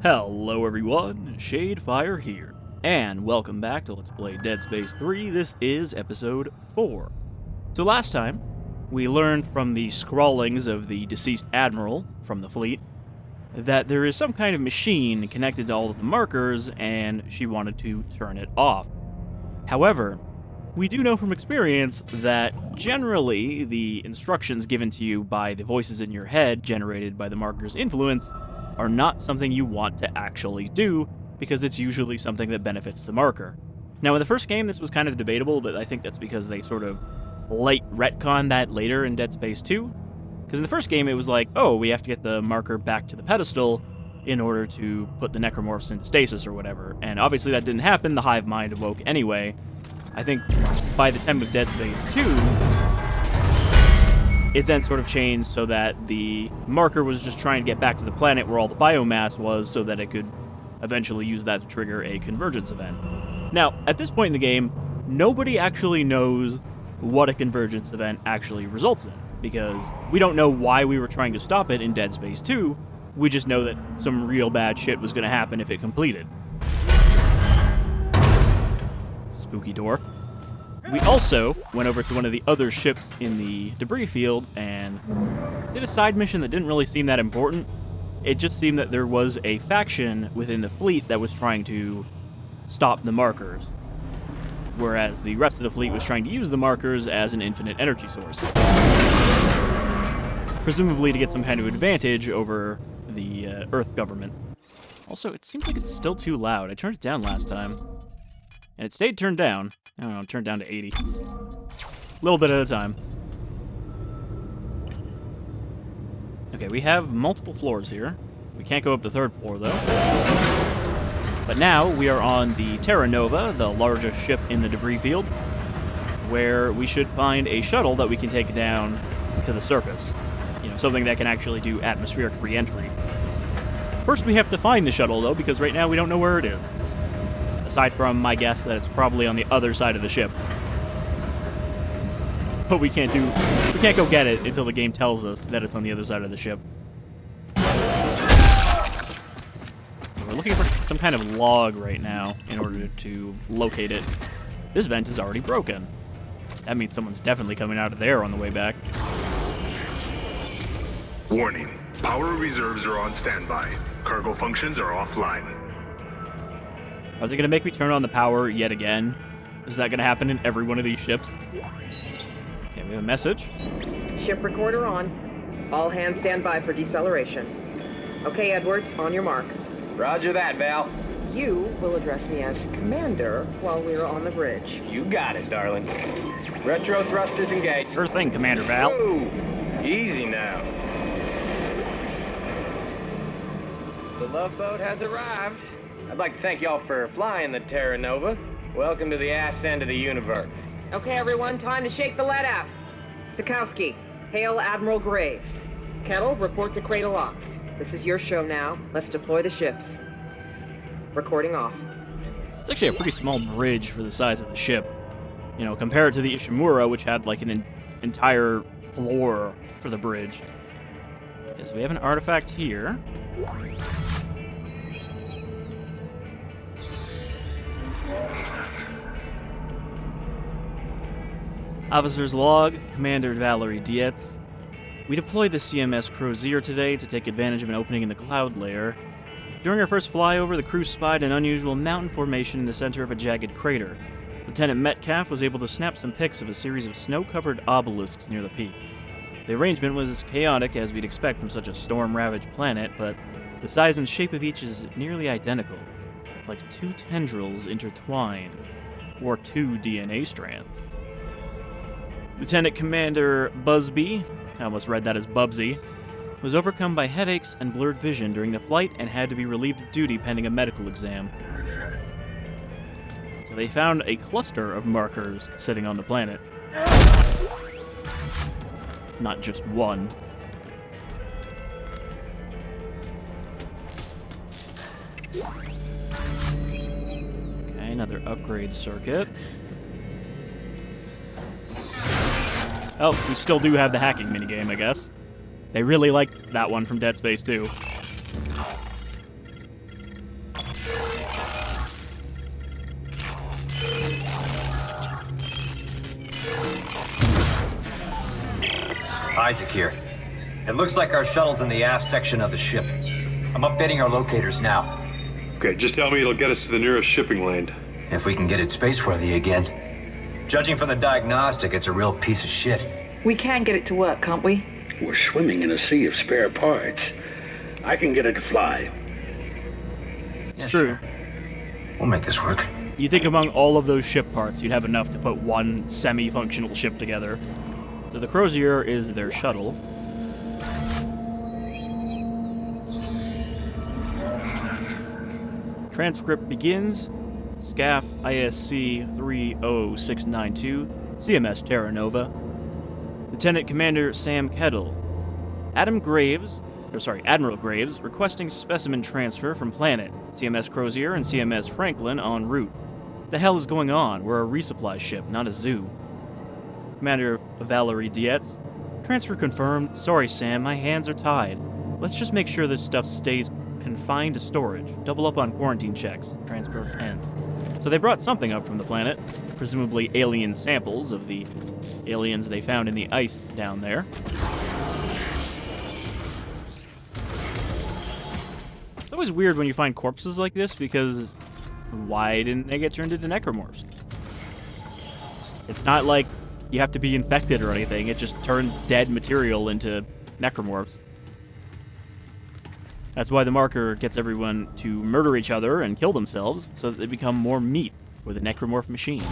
Hello everyone, Shadefyre here, and welcome back to Let's Play Dead Space 3. This is episode 4. So last time, we learned from the scrawlings of the deceased admiral from the fleet that there is some kind of machine connected to all of the markers, and she wanted to turn it off. However, we do know from experience that generally the instructions given to you by the voices in your head generated by the marker's influence are not something you want to actually do, because it's usually something that benefits the marker. Now, in the first game, this was kind of debatable, but I think that's because they sort of light retcon that later in Dead Space 2. Because in the first game, it was like, oh, we have to get the marker back to the pedestal in order to put the Necromorphs into stasis or whatever. And obviously that didn't happen, the hive mind awoke anyway. I think by the time of Dead Space 2, it then sort of changed so that the marker was just trying to get back to the planet where all the biomass was so that it could eventually use that to trigger a convergence event. Now, at this point in the game, nobody actually knows what a convergence event actually results in, because we don't know why we were trying to stop it in Dead Space 2, we just know that some real bad shit was going to happen if it completed. Spooky door. We also went over to one of the other ships in the debris field and did a side mission that didn't really seem that important. It just seemed that there was a faction within the fleet that was trying to stop the markers, whereas the rest of the fleet was trying to use the markers as an infinite energy source, presumably to get some kind of advantage over the Earth government. Also, it seems like it's still too loud. I turned it down last time, and it stayed turned down. I don't know, turned down to 80. A little bit at a time. Okay, we have multiple floors here. We can't go up to the third floor, though. But now we are on the Terra Nova, the largest ship in the debris field, where we should find a shuttle that we can take down to the surface. You know, something that can actually do atmospheric re-entry. First, we have to find the shuttle, though, because right now we don't know where it is. Aside from my guess that it's probably on the other side of the ship. But we can't go get it until the game tells us that it's on the other side of the ship. So we're looking for some kind of log right now in order to locate it. This vent is already broken. That means someone's definitely coming out of there on the way back. Warning, power reserves are on standby. Cargo functions are offline. Are they going to make me turn on the power yet again? Is that going to happen in every one of these ships? Okay, we have a message. Ship recorder on. All hands stand by for deceleration. Okay, Edwards, on your mark. Roger that, Val. You will address me as Commander while we're on the bridge. You got it, darling. Retro thrusters engaged. Sure thing, Commander Val. Whoa! Easy now. The love boat has arrived. I'd like to thank y'all for flying the Terra Nova. Welcome to the ass end of the universe. Okay, everyone, time to shake the lead out. Sikowski, hail Admiral Graves. Kettle, report to Cradle Ops. This is your show now. Let's deploy the ships. Recording off. It's actually a pretty small bridge for the size of the ship. You know, compared to the Ishimura, which had like an entire floor for the bridge. Okay, so we have an artifact here. Officer's log, Commander Valerie Dietz. We deployed the CMS Crozier today to take advantage of an opening in the cloud layer. During our first flyover, the crew spied an unusual mountain formation in the center of a jagged crater. Lieutenant Metcalf was able to snap some pics of a series of snow-covered obelisks near the peak. The arrangement was as chaotic as we'd expect from such a storm-ravaged planet, but the size and shape of each is nearly identical, like two tendrils intertwined, or two DNA strands. Lieutenant Commander Busby, I almost read that as Bubsy, was overcome by headaches and blurred vision during the flight and had to be relieved of duty pending a medical exam. So they found a cluster of markers sitting on the planet. Not just one. Okay, another upgrade circuit. Oh, we still do have the hacking minigame, I guess. They really liked that one from Dead Space 2. Isaac here. It looks like our shuttle's in the aft section of the ship. I'm updating our locators now. Okay, just tell me it'll get us to the nearest shipping lane. If we can get it spaceworthy again. Judging from the diagnostic, it's a real piece of shit. We can get it to work, can't we? We're swimming in a sea of spare parts. I can get it to fly. It's true. Sure. We'll make this work. You think among all of those ship parts, you'd have enough to put one semi-functional ship together. So the Crozier is their shuttle. Transcript begins. S.c.a.f. ISC 30692, CMS Terra Nova. Lieutenant Commander Sam Kettle. Admiral Graves requesting specimen transfer from planet. CMS Crozier and CMS Franklin en route. What the hell is going on? We're a resupply ship, not a zoo. Commander Valerie Dietz. Transfer confirmed. Sorry, Sam, my hands are tied. Let's just make sure this stuff stays confined to storage. Double up on quarantine checks. Transport end. So they brought something up from the planet, presumably alien samples of the aliens they found in the ice down there. It's always weird when you find corpses like this, because why didn't they get turned into necromorphs? It's not like you have to be infected or anything, it just turns dead material into necromorphs. That's why the marker gets everyone to murder each other and kill themselves, so that they become more meat for the necromorph machine.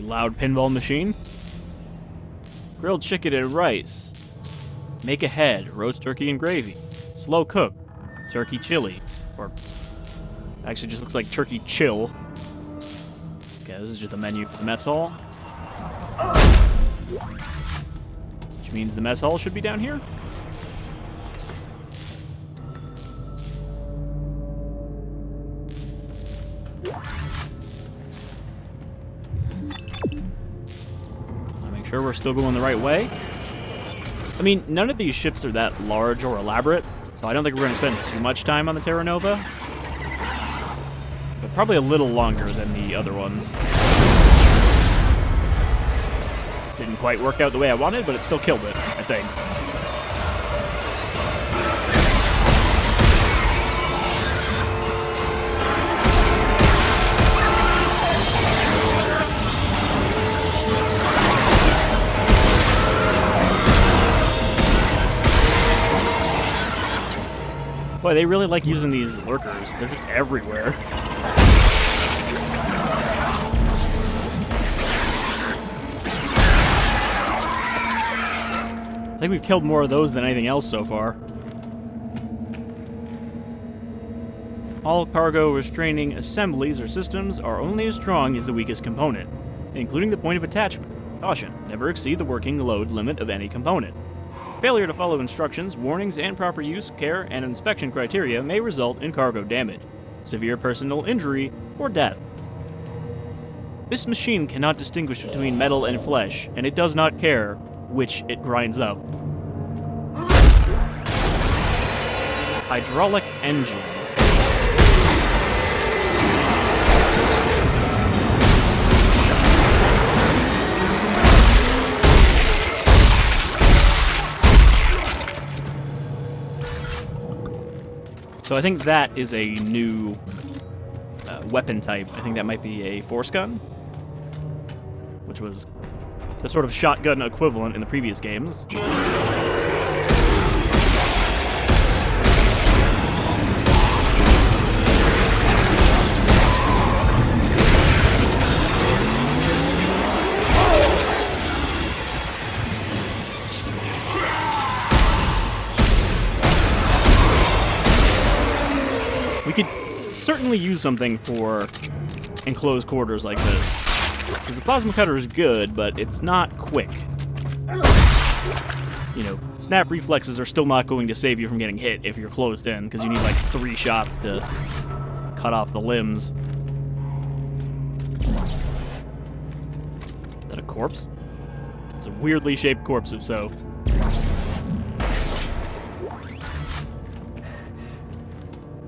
Loud pinball machine. Grilled chicken and rice. Make ahead, roast turkey and gravy. Slow cook, turkey chili. Or, actually just looks like turkey chill. Okay, this is just a menu for the mess hall. Which means the mess hall should be down here? Sure we're still going the right way. I mean, none of these ships are that large or elaborate, so I don't think we're going to spend too much time on the Terra Nova. But probably a little longer than the other ones. Didn't quite work out the way I wanted, but it still killed it, I think. Boy, they really like using these lurkers. They're just everywhere. I think we've killed more of those than anything else so far. All cargo restraining assemblies or systems are only as strong as the weakest component, including the point of attachment. Caution, never exceed the working load limit of any component. Failure to follow instructions, warnings, and proper use, care, and inspection criteria may result in cargo damage, severe personal injury, or death. This machine cannot distinguish between metal and flesh, and it does not care which it grinds up. Hydraulic engine. So I think that is a new weapon type. I think that might be a force gun, which was the sort of shotgun equivalent in the previous games. We could certainly use something for enclosed quarters like this. Because the plasma cutter is good, but it's not quick. You know, snap reflexes are still not going to save you from getting hit if you're closed in, because you need like 3 shots to cut off the limbs. Is that a corpse? It's a weirdly shaped corpse, if so.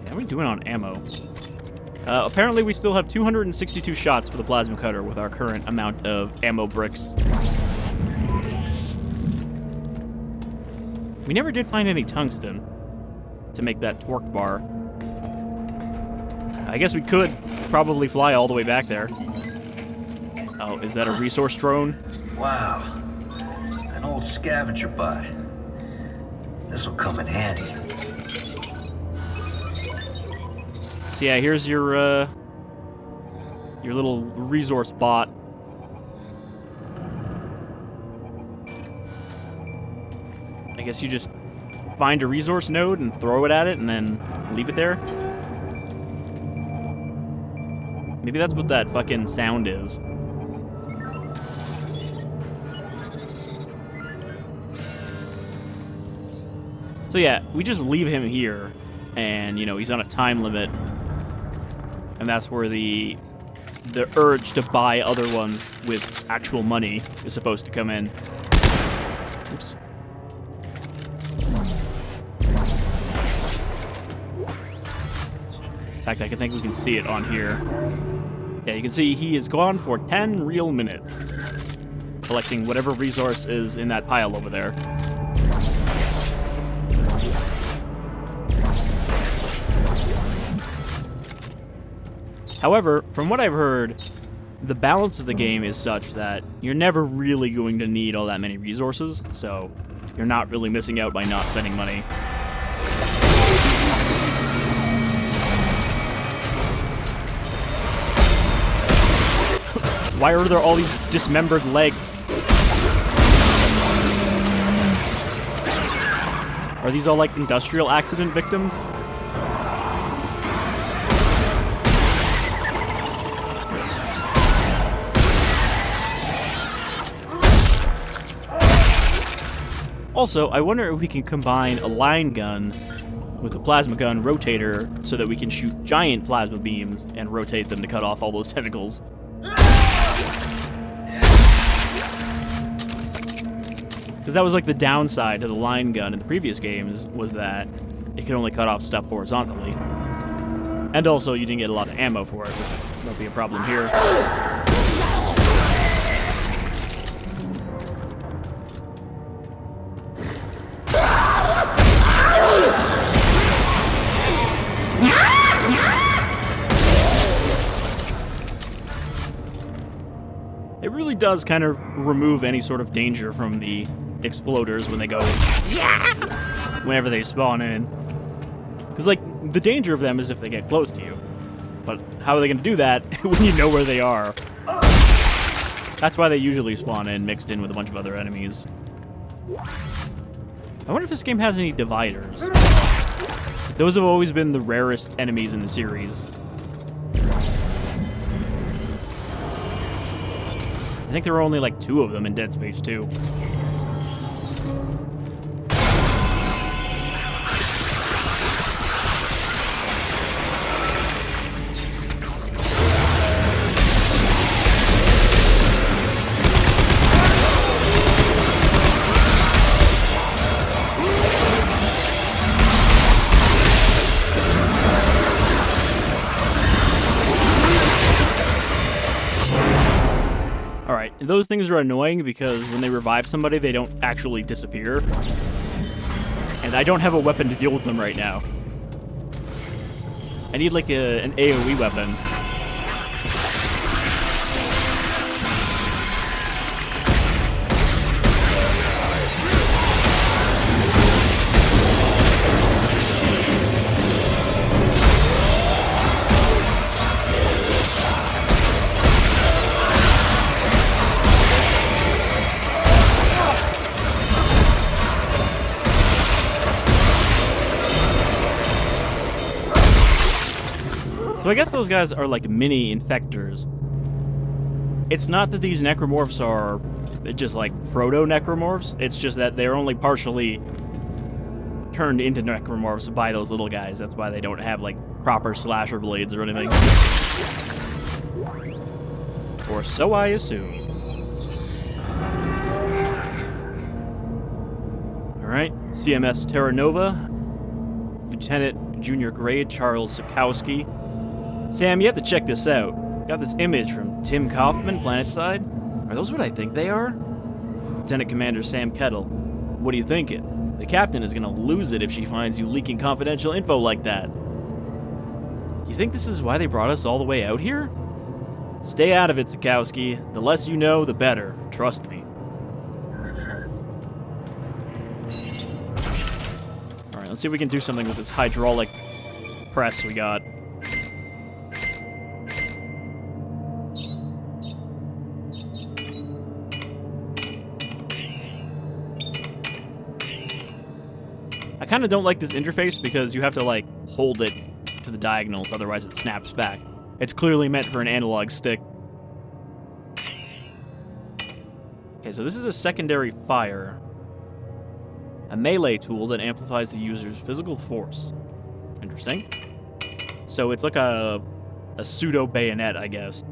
How are we doing on ammo? Apparently we still have 262 shots for the plasma cutter with our current amount of ammo bricks. We never did find any tungsten to make that torque bar. I guess we could probably fly all the way back there. Oh, is that a resource drone? Wow. An old scavenger bot. This'll come in handy. So yeah, here's your little resource bot. I guess you just find a resource node and throw it at it and then leave it there. Maybe that's what that fucking sound is. So yeah, we just leave him here, and you know, he's on a time limit. And that's where the urge to buy other ones with actual money is supposed to come in. Oops. In fact, I think we can see it on here. Yeah, you can see he is gone for 10 real minutes, collecting whatever resource is in that pile over there. However, from what I've heard, the balance of the game is such that you're never really going to need all that many resources, so you're not really missing out by not spending money. Why are there all these dismembered legs? Are these all like industrial accident victims? Also, I wonder if we can combine a line gun with a plasma gun rotator so that we can shoot giant plasma beams and rotate them to cut off all those tentacles. Because that was like the downside to the line gun in the previous games, was that it could only cut off stuff horizontally. And also, you didn't get a lot of ammo for it, which won't be a problem here. It really does kind of remove any sort of danger from the exploders when they go, whenever they spawn in. Because, like, the danger of them is if they get close to you. But how are they going to do that when you know where they are? That's why they usually spawn in mixed in with a bunch of other enemies. I wonder if this game has any dividers. Those have always been the rarest enemies in the series. I think there were only like 2 of them in Dead Space 2. Those things are annoying because when they revive somebody, they don't actually disappear. And I don't have a weapon to deal with them right now. I need like an AoE weapon. So I guess those guys are like mini infectors. It's not that these necromorphs are just like proto-necromorphs, it's just that they're only partially turned into necromorphs by those little guys. That's why they don't have like proper slasher blades or anything. Or so I assume. Alright, CMS Terra Nova. Lieutenant Junior Grade Charles S.c.a.f. Sam, you have to check this out. Got this image from Tim Kaufman, Planetside. Are those what I think they are? Lieutenant Commander Sam Kettle. What are you thinking? The captain is gonna lose it if she finds you leaking confidential info like that. You think this is why they brought us all the way out here? Stay out of it, S.c.a.f. The less you know, the better. Trust me. Alright, let's see if we can do something with this hydraulic press we got. I kind of don't like this interface because you have to, like, hold it to the diagonals, otherwise it snaps back. It's clearly meant for an analog stick. Okay, so this is a secondary fire. A melee tool that amplifies the user's physical force. Interesting. So it's like a pseudo bayonet, I guess.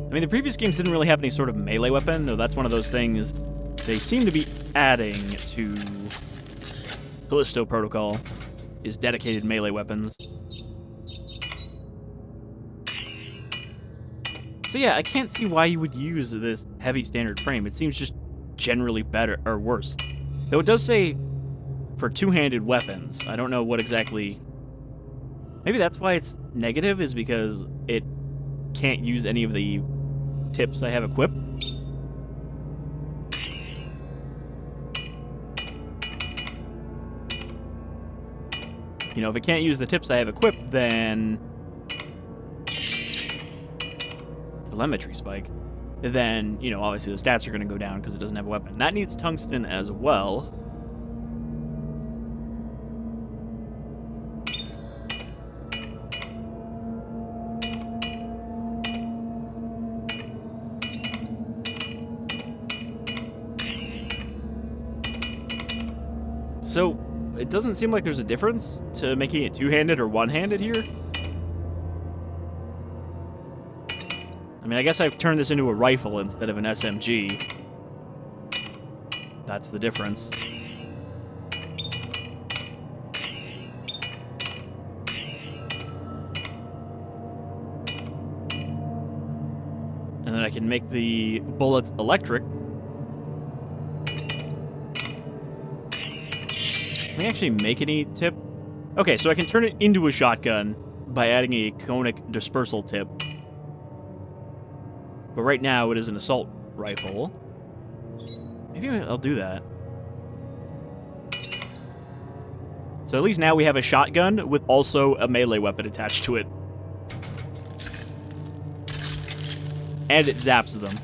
I mean, the previous games didn't really have any sort of melee weapon, though that's one of those things they seem to be adding to Callisto Protocol, is dedicated melee weapons. So yeah, I can't see why you would use this heavy standard frame. It seems just generally better, or worse. Though it does say for two-handed weapons. I don't know what exactly... Maybe that's why it's negative, is because it can't use any of the tips I have equipped. You know, if it can't use the tips I have equipped, then... telemetry spike. Then, you know, obviously the stats are going to go down because it doesn't have a weapon. That needs tungsten as well. So, it doesn't seem like there's a difference to making it two-handed or one-handed here. I mean, I guess I've turned this into a rifle instead of an SMG. That's the difference. And then I can make the bullets electric. Can we actually make any tip? Okay, so I can turn it into a shotgun by adding a conic dispersal tip. But right now it is an assault rifle. Maybe I'll do that. So at least now we have a shotgun with also a melee weapon attached to it. And it zaps them.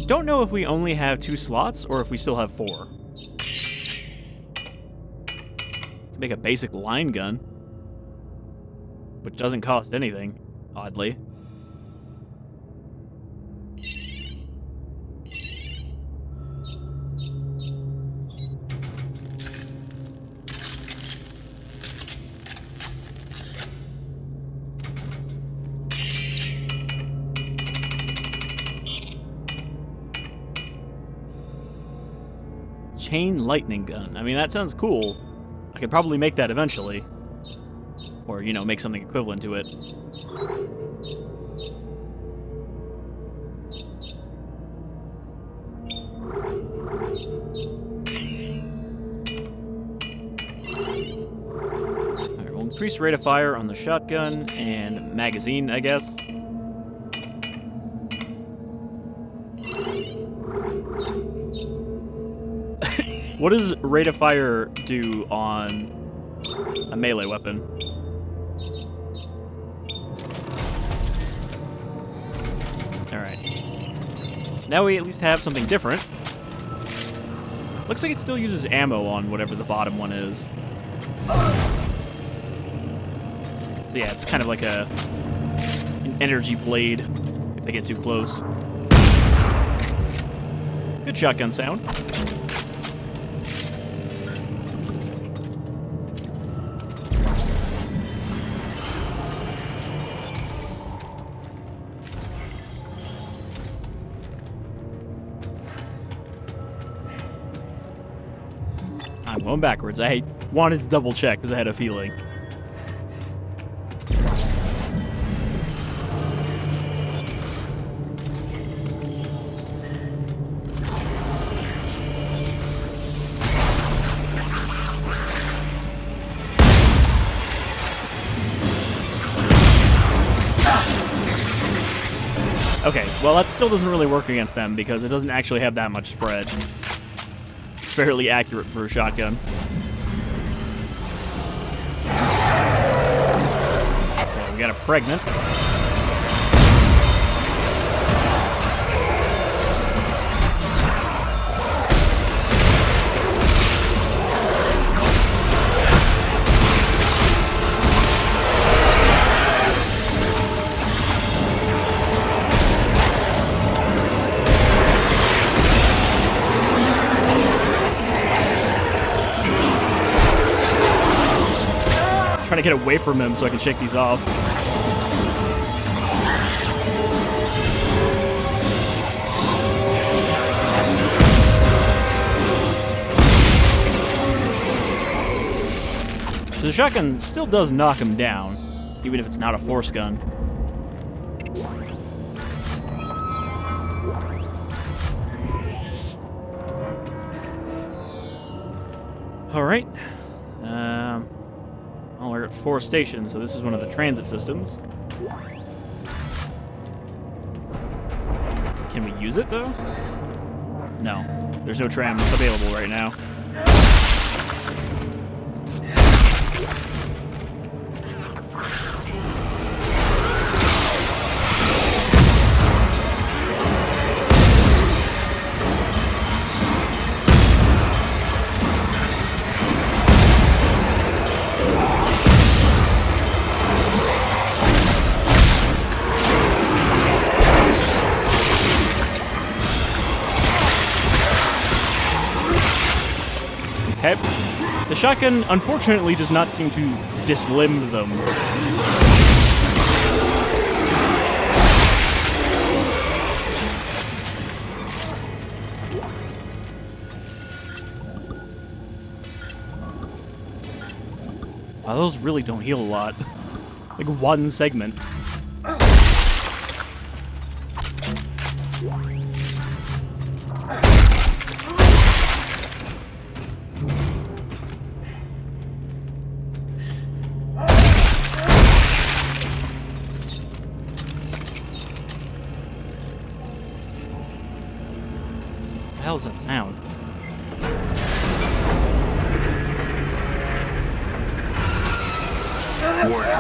Don't know if we only have 2 slots or if we still have 4. Make a basic line gun, which doesn't cost anything, oddly. Chain lightning gun. I mean, that sounds cool. I could probably make that eventually. Or, you know, make something equivalent to it. Alright, we'll increase rate of fire on the shotgun and magazine, I guess. What does rate of fire do on a melee weapon? Alright. Now we at least have something different. Looks like it still uses ammo on whatever the bottom one is. So yeah, it's kind of like a an energy blade if they get too close. Good shotgun sound. I'm going backwards. I wanted to double check because I had a feeling. Okay, well that still doesn't really work against them because it doesn't actually have that much spread. It's fairly accurate for a shotgun. So we got a pregnant. Trying to get away from him so I can shake these off. So the shotgun still does knock him down, even if it's not a force gun. All right. Well, we're at 4 stations, so this is one of the transit systems. Can we use it, though? No. There's no tram available right now. Okay. The shotgun, unfortunately, does not seem to dislimb them. Wow, those really don't heal a lot. Like one segment. What the hell is that sound? Warning.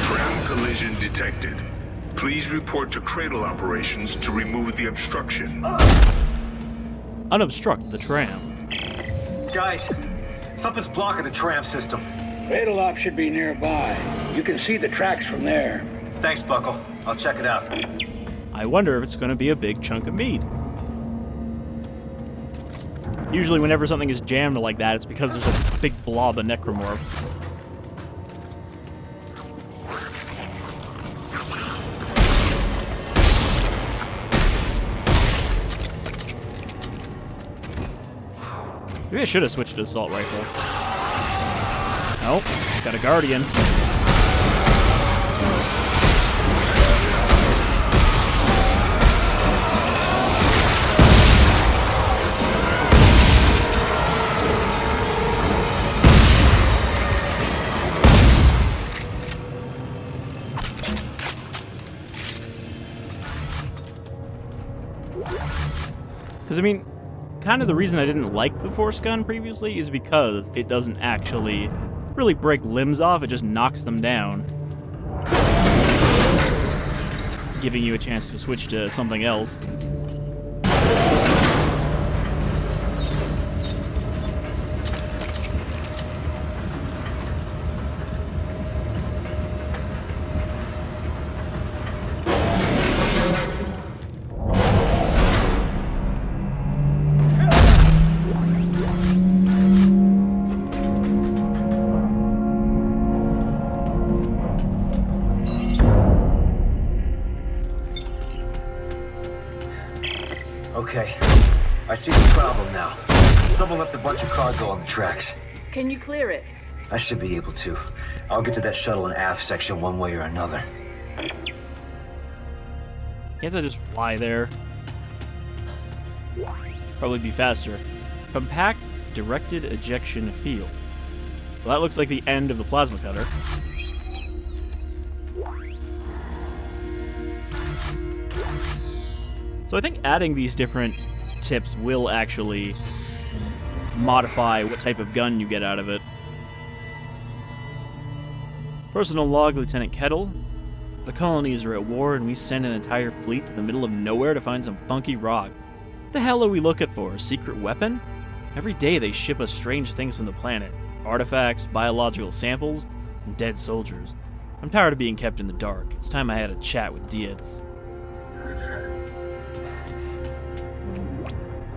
Tram collision detected. Please report to Cradle Operations to remove the obstruction. Unobstruct the tram. Guys, something's blocking the tram system. Cradle Op should be nearby. You can see the tracks from there. Thanks, Buckle. I'll check it out. I wonder if it's going to be a big chunk of meat. Usually whenever something is jammed like that, it's because there's a big blob of Necromorphs. Maybe I should have switched to assault rifle. Nope, got a Guardian. Because, I mean, kind of the reason I didn't like the force gun previously is because it doesn't actually really break limbs off, it just knocks them down. Giving you a chance to switch to something else. Okay. I see the problem now. Someone left a bunch of cargo on the tracks. Can you clear it? I should be able to. I'll get to that shuttle in aft section one way or another. You have to just fly there. Probably be faster. Compact directed ejection field. Well, that looks like the end of the plasma cutter. So I think adding these different tips will actually modify what type of gun you get out of it. Personal log, Lieutenant Kettle. The colonies are at war and we send an entire fleet to the middle of nowhere to find some funky rock. What the hell are we looking for? A secret weapon? Every day they ship us strange things from the planet. Artifacts, biological samples, and dead soldiers. I'm tired of being kept in the dark. It's time I had a chat with Dietz.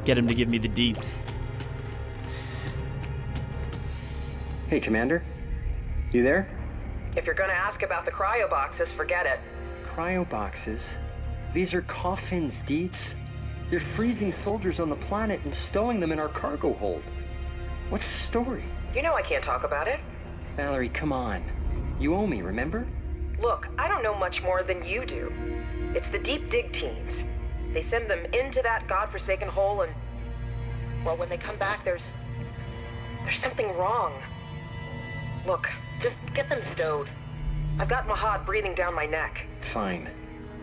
Get him to give me the deets. Hey, Commander. You there? If you're gonna ask about the cryo boxes, forget it. Cryo boxes? These are coffins, Dietz. They're freezing soldiers on the planet and stowing them in our cargo hold. What's the story? You know I can't talk about it. Valerie, come on. You owe me, remember? Look, I don't know much more than you do. It's the deep dig teams. They send them into that godforsaken hole and... well, when they come back, there's something wrong. Look, just get them stowed. I've got Mahad breathing down my neck. Fine.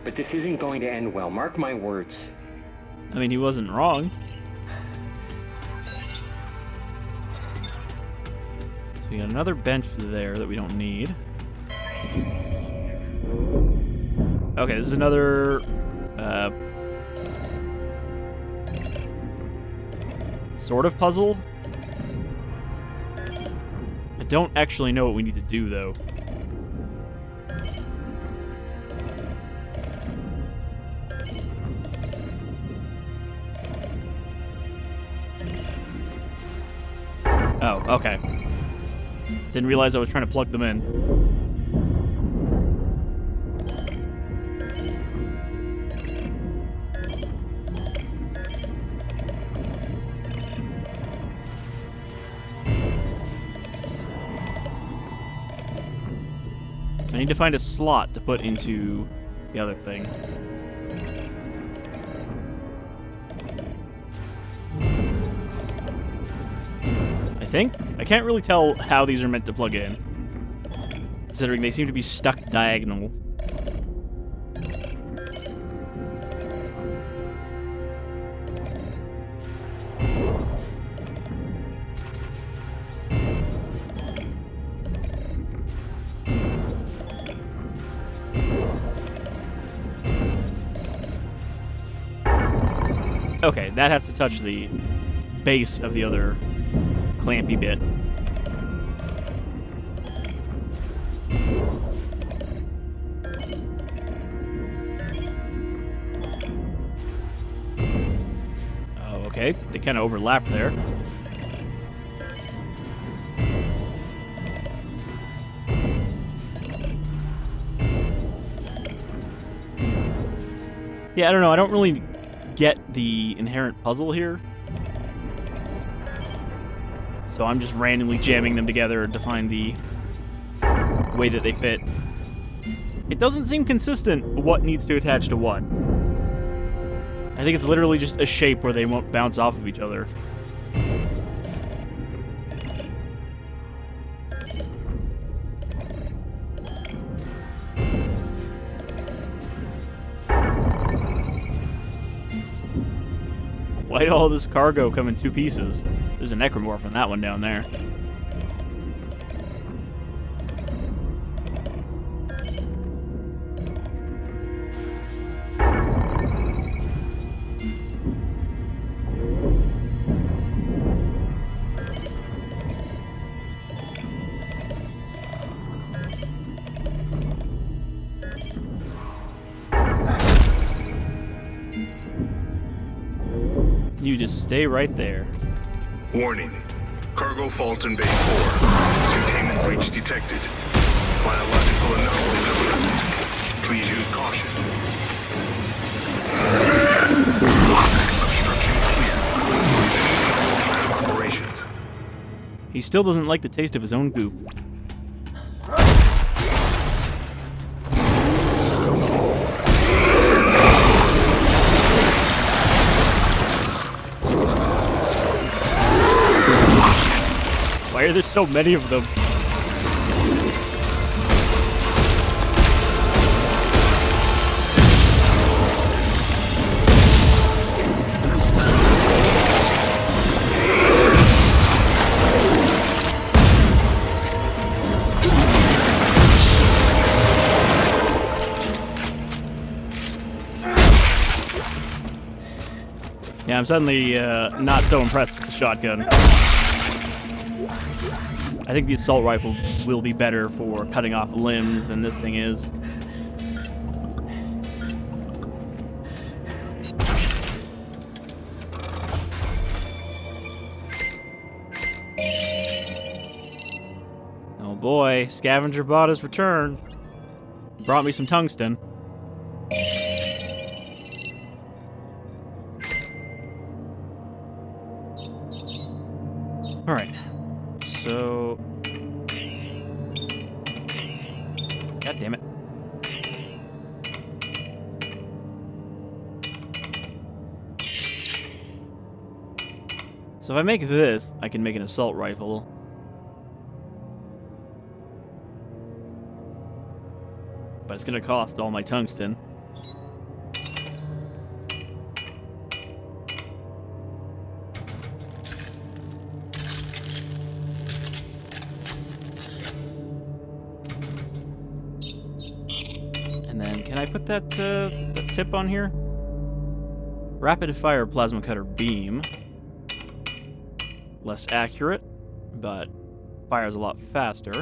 But this isn't going to end well, mark my words. I mean, he wasn't wrong. So we got another bench there that we don't need. Okay, this is another... sort of puzzle. I don't actually know what we need to do, though. Oh, okay. Didn't realize I was trying to plug them in. I need to find a slot to put into the other thing. I think? I can't really tell how these are meant to plug in, considering they seem to be stuck diagonal. Okay, that has to touch the base of the other clampy bit. Oh, okay, they kind of overlap there. Yeah, I don't know, I don't really get the inherent puzzle here. So I'm just randomly jamming them together to find the way that they fit. It doesn't seem consistent what needs to attach to what. I think it's literally just a shape where they won't bounce off of each other. Why'd all this cargo come in two pieces? There's a Necromorph on that one down there. You just stay right there. Warning. Cargo fault in Bay 4. Containment breach detected. Biological anomalies are present. Please use caution. He still doesn't like the taste of his own goop. Why are there so many of them? Yeah, I'm suddenly not so impressed with the shotgun. I think the assault rifle will be better for cutting off limbs than this thing is. Oh boy, Scavenger Bot has returned. Brought me some tungsten. Alright, so... God damn it. So if I make this, I can make an assault rifle. But it's gonna cost all my tungsten. And then, can I put that tip on here? Rapid fire plasma cutter beam. Less accurate, but fires a lot faster.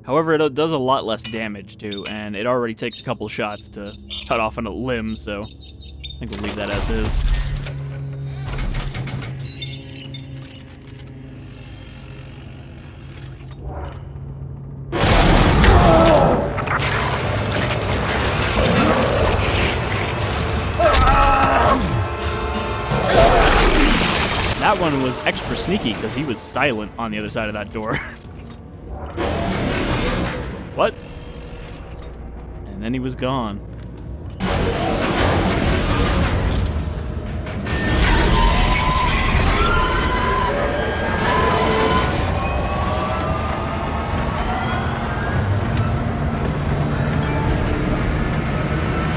However, it does a lot less damage too, and it already takes a couple shots to cut off a limb, so I think we'll leave that as is. That one was extra sneaky because he was silent on the other side of that door. What? And then he was gone.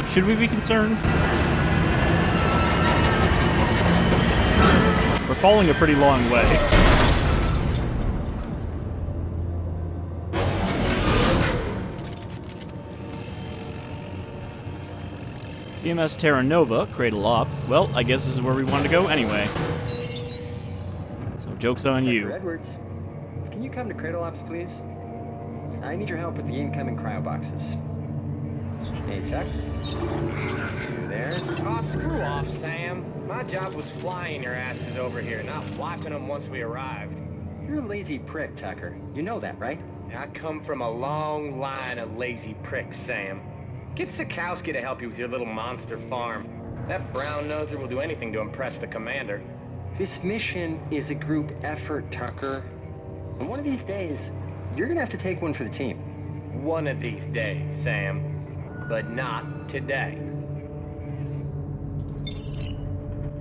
Should we be concerned? We're falling a pretty long way. CMS Terra Nova, Cradle Ops. Well, I guess this is where we wanted to go anyway. So, joke's on you. Edwards, can you come to Cradle Ops, please? I need your help with the incoming cryo boxes. Hey, Chuck. You there? Oh, screw off, Sam. My job was flying your asses over here, not wiping them once we arrived. You're a lazy prick, Tucker. You know that, right? I come from a long line of lazy pricks, Sam. Get s.c.a.f to help you with your little monster farm. That brown noser will do anything to impress the commander. This mission is a group effort, Tucker. And one of these days, you're gonna have to take one for the team. One of these days, Sam. But not today.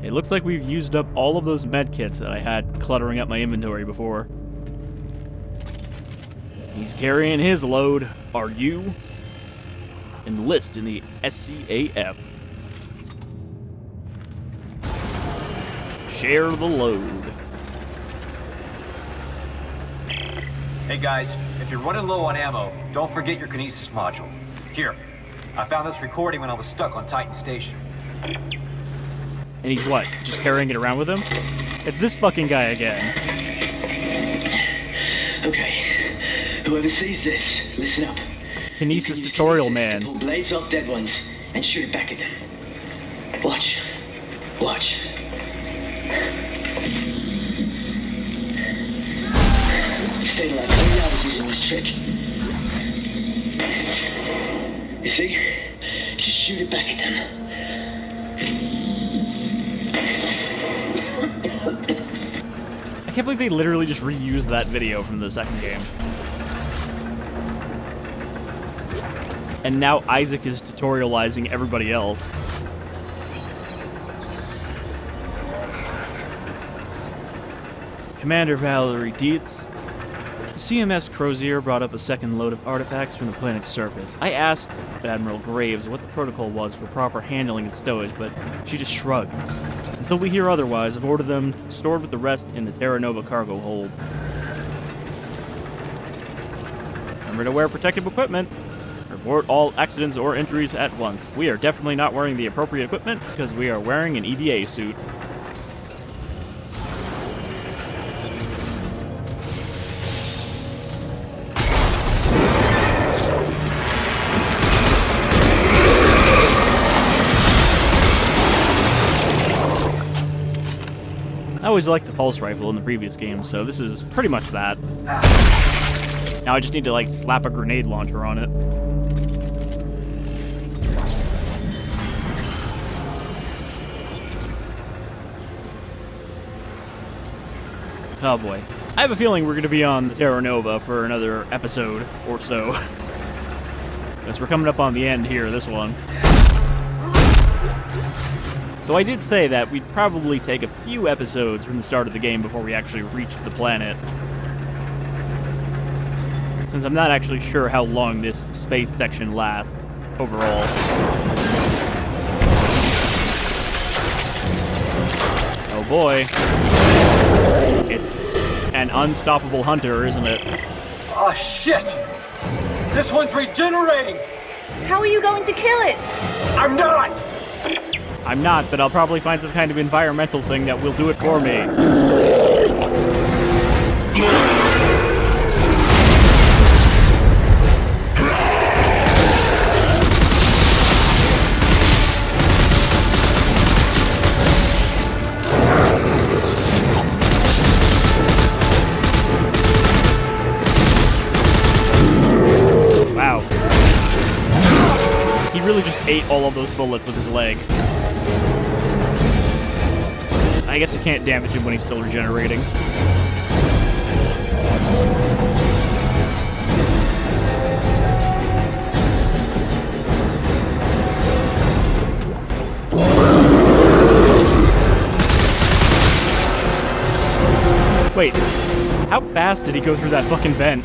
It looks like we've used up all of those medkits that I had cluttering up my inventory before. He's carrying his load. Are you? Enlist in the s.c.a.f. Share the load. Hey guys, if you're running low on ammo, don't forget your kinesis module. Here, I found this recording when I was stuck on Titan Station. And he's what? Just carrying it around with him? It's this fucking guy again. Okay, whoever sees this, listen up. Kinesis tutorial man. Pull blades off dead ones and shoot it back at them. Watch. Watch. You stayed alive 3 hours using this trick. You see? Just shoot it back at them. I can't believe they literally just reused that video from the second game. And now Isaac is tutorializing everybody else. Commander Valerie Dietz. The CMS Crozier brought up a second load of artifacts from the planet's surface. I asked Admiral Graves what the protocol was for proper handling and stowage, but she just shrugged. Until we hear otherwise, I've ordered them stored with the rest in the Terra Nova cargo hold. Remember to wear protective equipment. Report all accidents or injuries at once. We are definitely not wearing the appropriate equipment because we are wearing an EVA suit. I always liked the pulse rifle in the previous game, so this is pretty much that. Now I just need to, like, slap a grenade launcher on it. Oh boy. I have a feeling we're going to be on the Terra Nova for another episode or so. Because we're coming up on the end here, this one. Though I did say that we'd probably take a few episodes from the start of the game before we actually reached the planet. Since I'm not actually sure how long this space section lasts overall. Oh boy. It's an unstoppable hunter, isn't it? Oh shit! This one's regenerating! How are you going to kill it? I'm not! I'm not, but I'll probably find some kind of environmental thing that will do it for me. Wow. He really just ate all of those bullets with his leg. I guess you can't damage him when he's still regenerating. Wait, how fast did he go through that fucking vent?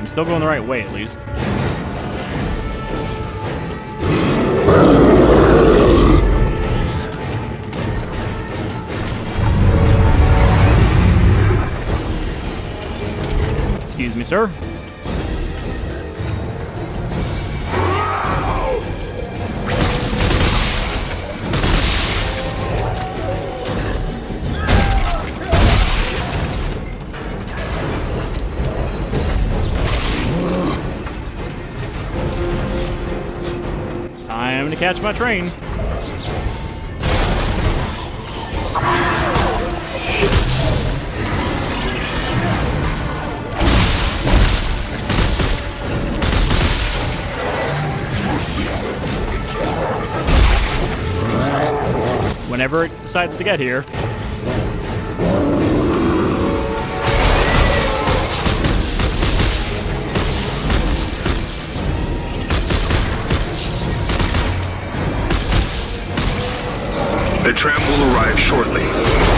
Still going the right way, at least. Excuse me, sir. Time to catch my train. Whenever it decides to get here. The tram will arrive shortly.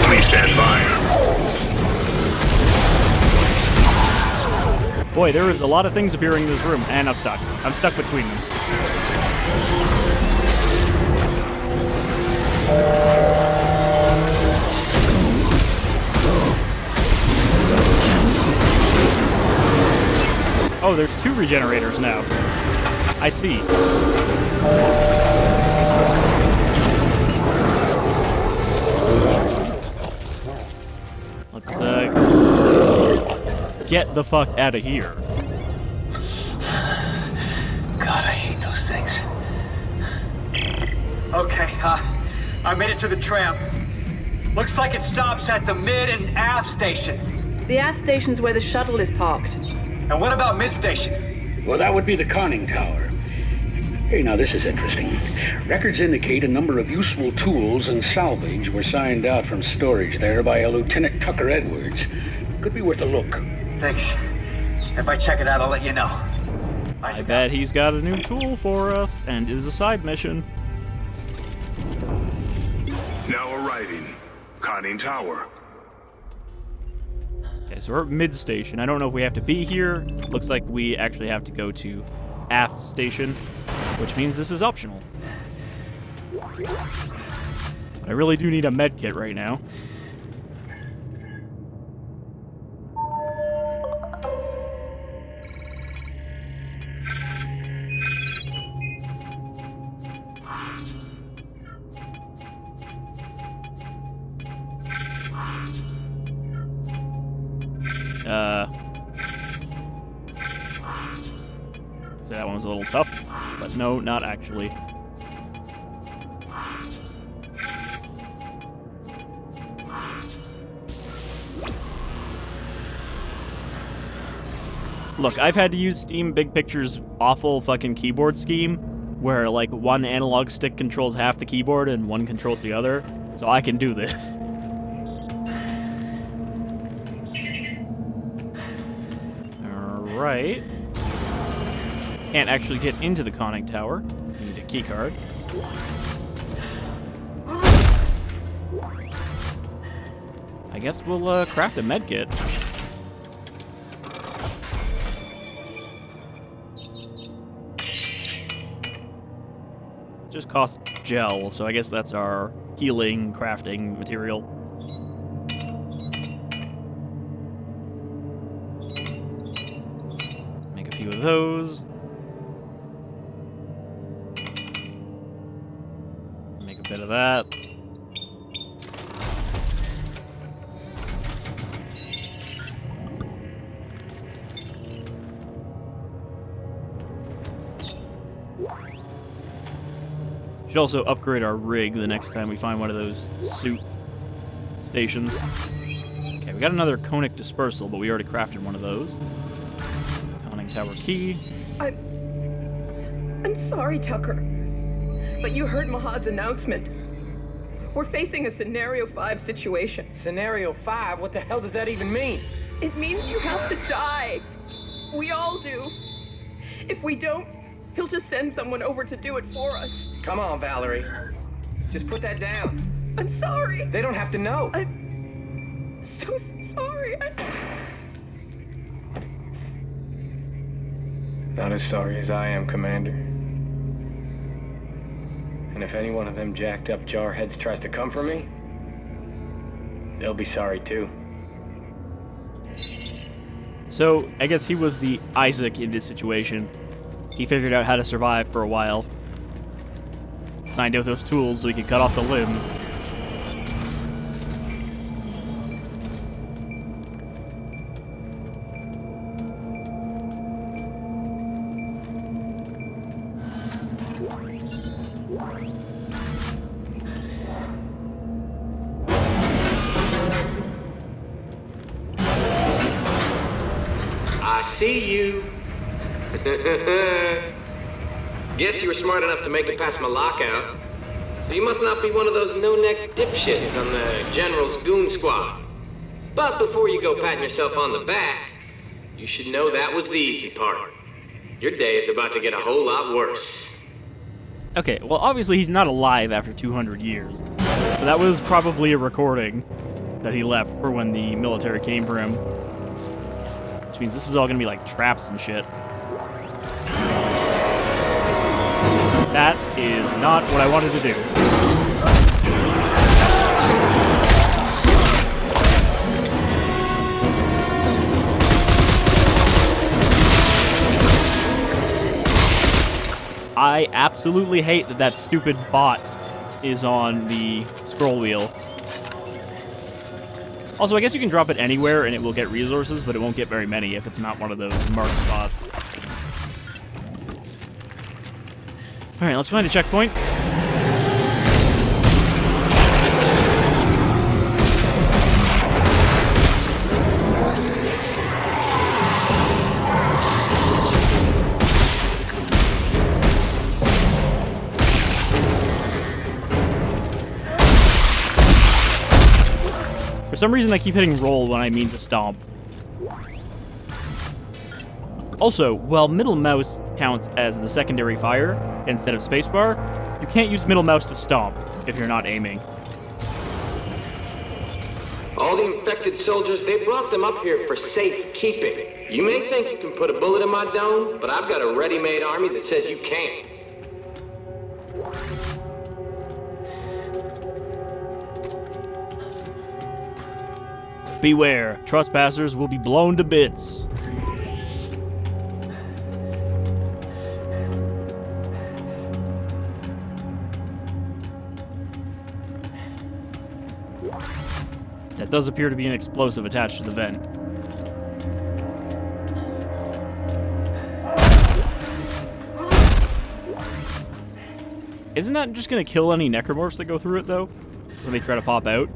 Please stand by. Boy, there is a lot of things appearing in this room, and I'm stuck. I'm stuck between them. Oh, there's 2 regenerators now. I see. Let's, get the fuck out of here. God, I hate those things. Okay, I made it to the tram. Looks like it stops at the mid and aft station. The aft station's where the shuttle is parked. And what about mid station? Well, that would be the conning tower. Hey, now this is interesting. Records indicate a number of useful tools and salvage were signed out from storage there by a Lieutenant Tucker Edwards. Could be worth a look. Thanks. If I check it out, I'll let you know. I bet he's got a new tool for us, and is a side mission. Now arriving. Conning tower. Okay, so we're at mid-station. I don't know if we have to be here. Looks like we actually have to go to aft station, which means this is optional. But I really do need a med kit right now. So that one was a little tough, but no, not actually. Look, I've had to use Steam Big Picture's awful fucking keyboard scheme, where like one analog stick controls half the keyboard and one controls the other, so I can do this. Alright. Can't actually get into the conning tower. Need a key card. I guess we'll craft a medkit. Just costs gel, so I guess that's our healing crafting material. Make a few of those. Make a bit of that. Should also upgrade our rig the next time we find one of those suit stations. Okay, we got another conic dispersal, but we already crafted one of those. Conning tower key. I'm sorry, Tucker. But you heard Mahad's announcement. We're facing a Scenario 5 situation. Scenario 5? What the hell does that even mean? It means you have to die. We all do. If we don't, he'll just send someone over to do it for us. Come on, Valerie. Just put that down. I'm sorry. They don't have to know. I'm so sorry. Not as sorry as I am, Commander. And if any one of them jacked up jarheads tries to come for me, they'll be sorry too. So, I guess he was the Isaac in this situation. He figured out how to survive for a while. Signed out those tools so he could cut off the limbs. I see you. Guess you were smart enough to make it past my lockout. So you must not be one of those no-neck dipshits on the General's goon squad. But before you go patting yourself on the back, you should know that was the easy part. Your day is about to get a whole lot worse. Okay, well obviously he's not alive after 200 years. So that was probably a recording that he left for when the military came for him. Which means this is all gonna be like traps and shit. That is not what I wanted to do. I absolutely hate that that stupid bot is on the scroll wheel. Also, I guess you can drop it anywhere and it will get resources, but it won't get very many if it's not one of those marked spots. Alright, let's find a checkpoint. some reason I keep hitting roll when I mean to stomp. Also, while middle mouse counts as the secondary fire instead of spacebar, you can't use middle mouse to stomp if you're not aiming. All the infected soldiers, they brought them up here for safekeeping. You may think you can put a bullet in my dome, but I've got a ready-made army that says you can't. Beware, trespassers will be blown to bits. That does appear to be an explosive attached to the vent. Isn't that just gonna kill any Necromorphs that go through it, though? When they try to pop out?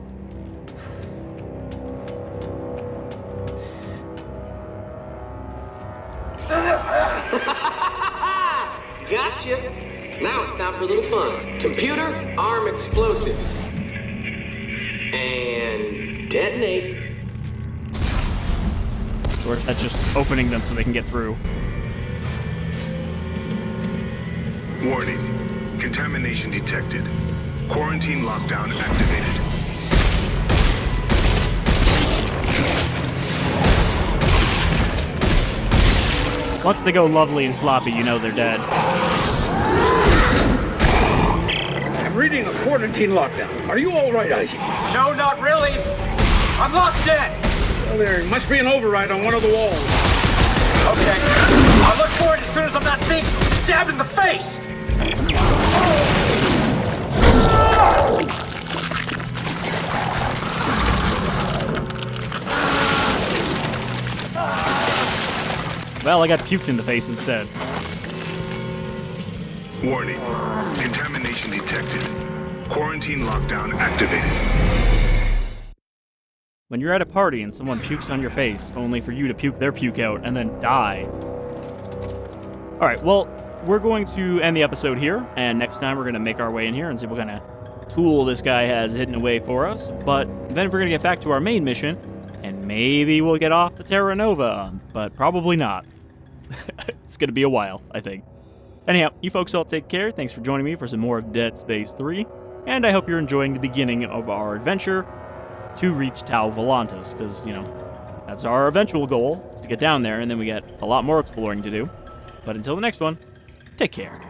Gotcha! Now it's time for a little fun. Computer, arm explosives. And detonate. Or is that just opening them so they can get through? Warning. Contamination detected. Quarantine lockdown activated. Once they go lovely and floppy, you know they're dead. I'm reading a quarantine lockdown. Are you all right, Isaac? No, not really. I'm locked in. Well, there must be an override on one of the walls. Okay. I'll look for it as soon as I'm not being stabbed in the face. Well, I got puked in the face instead. Warning. Contamination detected. Quarantine lockdown activated. When you're at a party and someone pukes on your face, only for you to puke their puke out and then die. Alright, well, we're going to end the episode here, and next time we're going to make our way in here and see what kind of tool this guy has hidden away for us. But then we're going to get back to our main mission, and maybe we'll get off the Terra Nova, but probably not. It's going to be a while, I think. Anyhow, you folks all take care. Thanks for joining me for some more of Dead Space 3, and I hope you're enjoying the beginning of our adventure to reach Tau Volantis, because, you know, that's our eventual goal, is to get down there, and then we get a lot more exploring to do. But until the next one, take care.